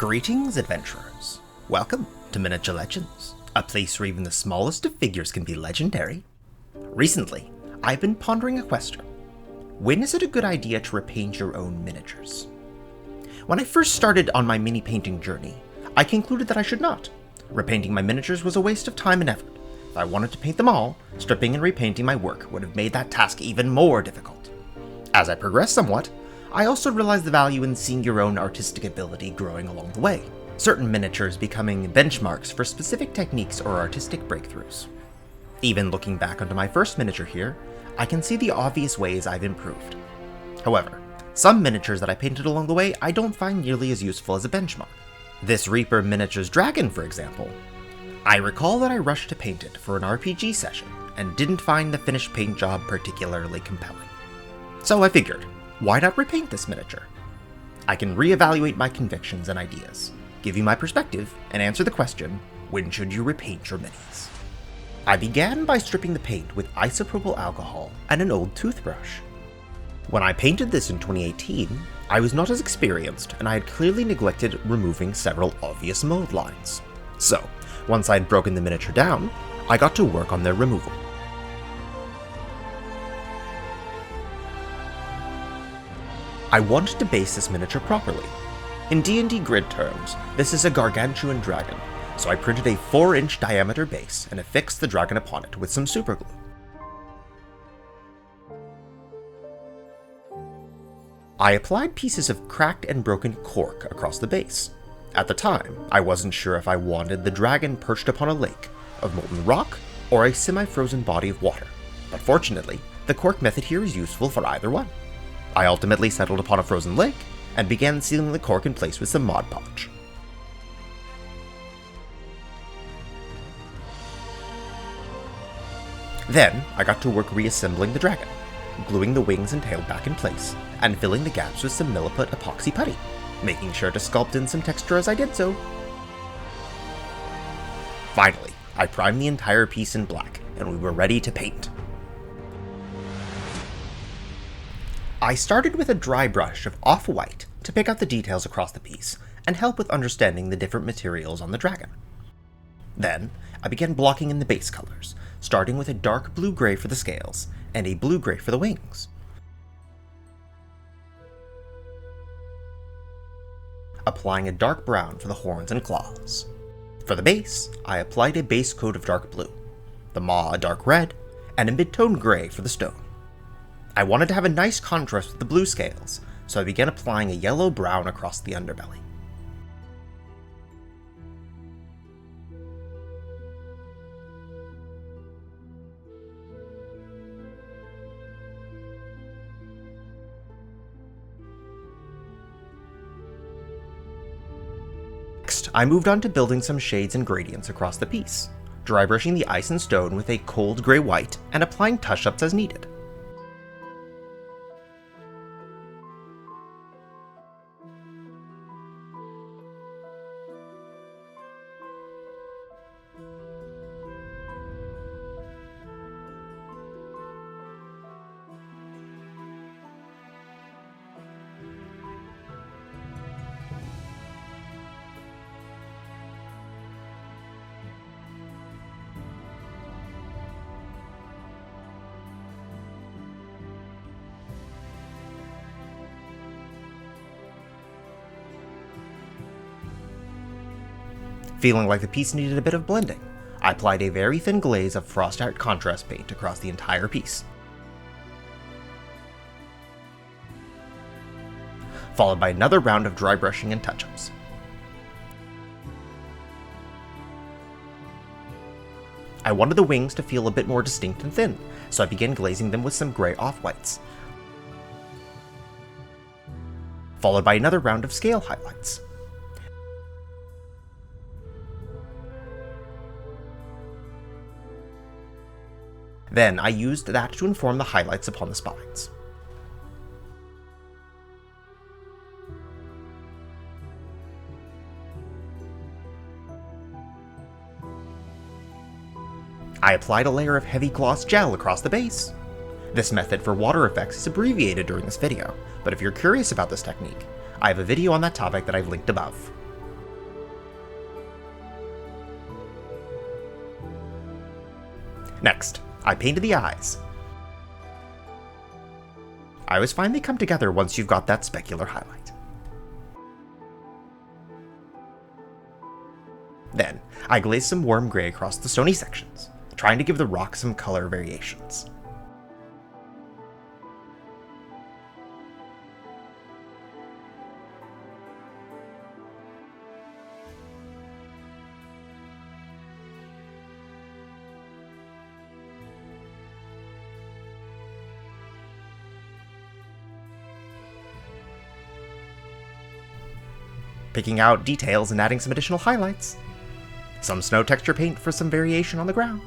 Greetings, adventurers. Welcome to Miniature Legends, a place where even the smallest of figures can be legendary. Recently, I've been pondering a question. When is it a good idea to repaint your own miniatures? When I first started on my mini painting journey, I concluded that I should not. Repainting my miniatures was a waste of time and effort. If I wanted to paint them all, stripping and repainting my work would have made that task even more difficult. As I progressed somewhat, I also realized the value in seeing your own artistic ability growing along the way, certain miniatures becoming benchmarks for specific techniques or artistic breakthroughs. Even looking back onto my first miniature here, I can see the obvious ways I've improved. However, some miniatures that I painted along the way I don't find nearly as useful as a benchmark. This Reaper miniatures dragon, for example. I recall that I rushed to paint it for an RPG session and didn't find the finished paint job particularly compelling. So I figured, why not repaint this miniature? I can reevaluate my convictions and ideas, give you my perspective, and answer the question, when should you repaint your minis? I began by stripping the paint with isopropyl alcohol and an old toothbrush. When I painted this in 2018, I was not as experienced and I had clearly neglected removing several obvious mold lines. So, once I had broken the miniature down, I got to work on their removal. I wanted to base this miniature properly. In D&D grid terms, this is a gargantuan dragon, so I printed a 4-inch diameter base and affixed the dragon upon it with some superglue. I applied pieces of cracked and broken cork across the base. At the time, I wasn't sure if I wanted the dragon perched upon a lake of molten rock or a semi-frozen body of water, but fortunately, the cork method here is useful for either one. I ultimately settled upon a frozen lake, and began sealing the cork in place with some Mod Podge. Then, I got to work reassembling the dragon, gluing the wings and tail back in place, and filling the gaps with some Milliput epoxy putty, making sure to sculpt in some texture as I did so. Finally, I primed the entire piece in black, and we were ready to paint. I started with a dry brush of off-white to pick out the details across the piece and help with understanding the different materials on the dragon. Then, I began blocking in the base colors, starting with a dark blue-gray for the scales and a blue-gray for the wings. Applying a dark brown for the horns and claws. For the base, I applied a base coat of dark blue, the maw a dark red, and a mid-tone gray for the stone. I wanted to have a nice contrast with the blue scales, so I began applying a yellow-brown across the underbelly. Next, I moved on to building some shades and gradients across the piece, dry brushing the ice and stone with a cold gray-white and applying touch-ups as needed. Feeling like the piece needed a bit of blending, I applied a very thin glaze of Frost Art contrast paint across the entire piece, followed by another round of dry brushing and touch-ups. I wanted the wings to feel a bit more distinct and thin, so I began glazing them with some gray off-whites, followed by another round of scale highlights. Then I used that to inform the highlights upon the spines. I applied a layer of heavy gloss gel across the base. This method for water effects is abbreviated during this video, but if you're curious about this technique, I have a video on that topic that I've linked above. Next, I painted the eyes. I always find they come together once you've got that specular highlight. Then, I glazed some warm grey across the stony sections, trying to give the rock some color variations. Picking out details and adding some additional highlights. Some snow texture paint for some variation on the ground.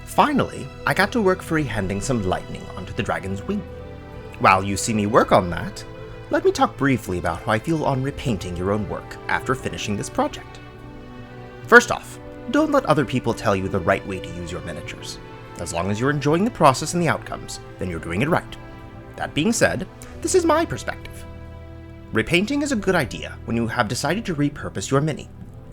Finally, I got to work freehanding some lightning onto the dragon's wing. While you see me work on that, let me talk briefly about how I feel on repainting your own work after finishing this project. First off, don't let other people tell you the right way to use your miniatures. As long as you're enjoying the process and the outcomes, then you're doing it right. That being said, this is my perspective. Repainting is a good idea when you have decided to repurpose your mini.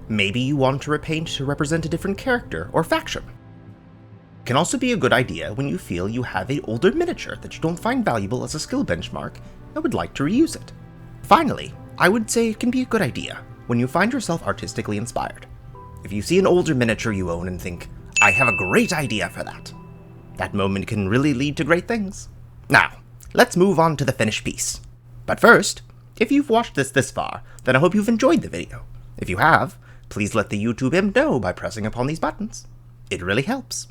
Maybe you want to repaint to represent a different character or faction. It can also be a good idea when you feel you have an older miniature that you don't find valuable as a skill benchmark and would like to reuse it. Finally, I would say it can be a good idea when you find yourself artistically inspired. If you see an older miniature you own and think, I have a great idea for that, that moment can really lead to great things. Now, let's move on to the finished piece. But first, if you've watched this far, then I hope you've enjoyed the video. If you have, please let the YouTube imp know by pressing upon these buttons. It really helps.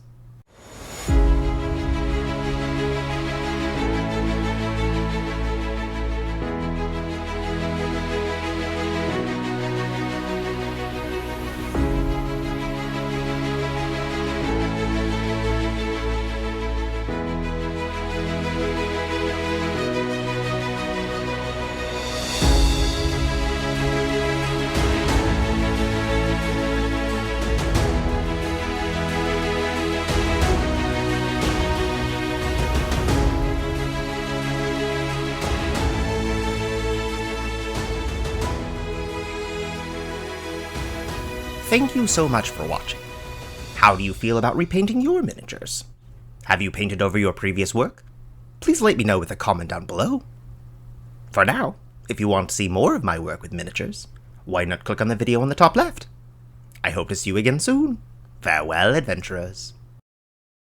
Thank you so much for watching. How do you feel about repainting your miniatures? Have you painted over your previous work? Please let me know with a comment down below. For now, if you want to see more of my work with miniatures, why not click on the video on the top left? I hope to see you again soon. Farewell, adventurers.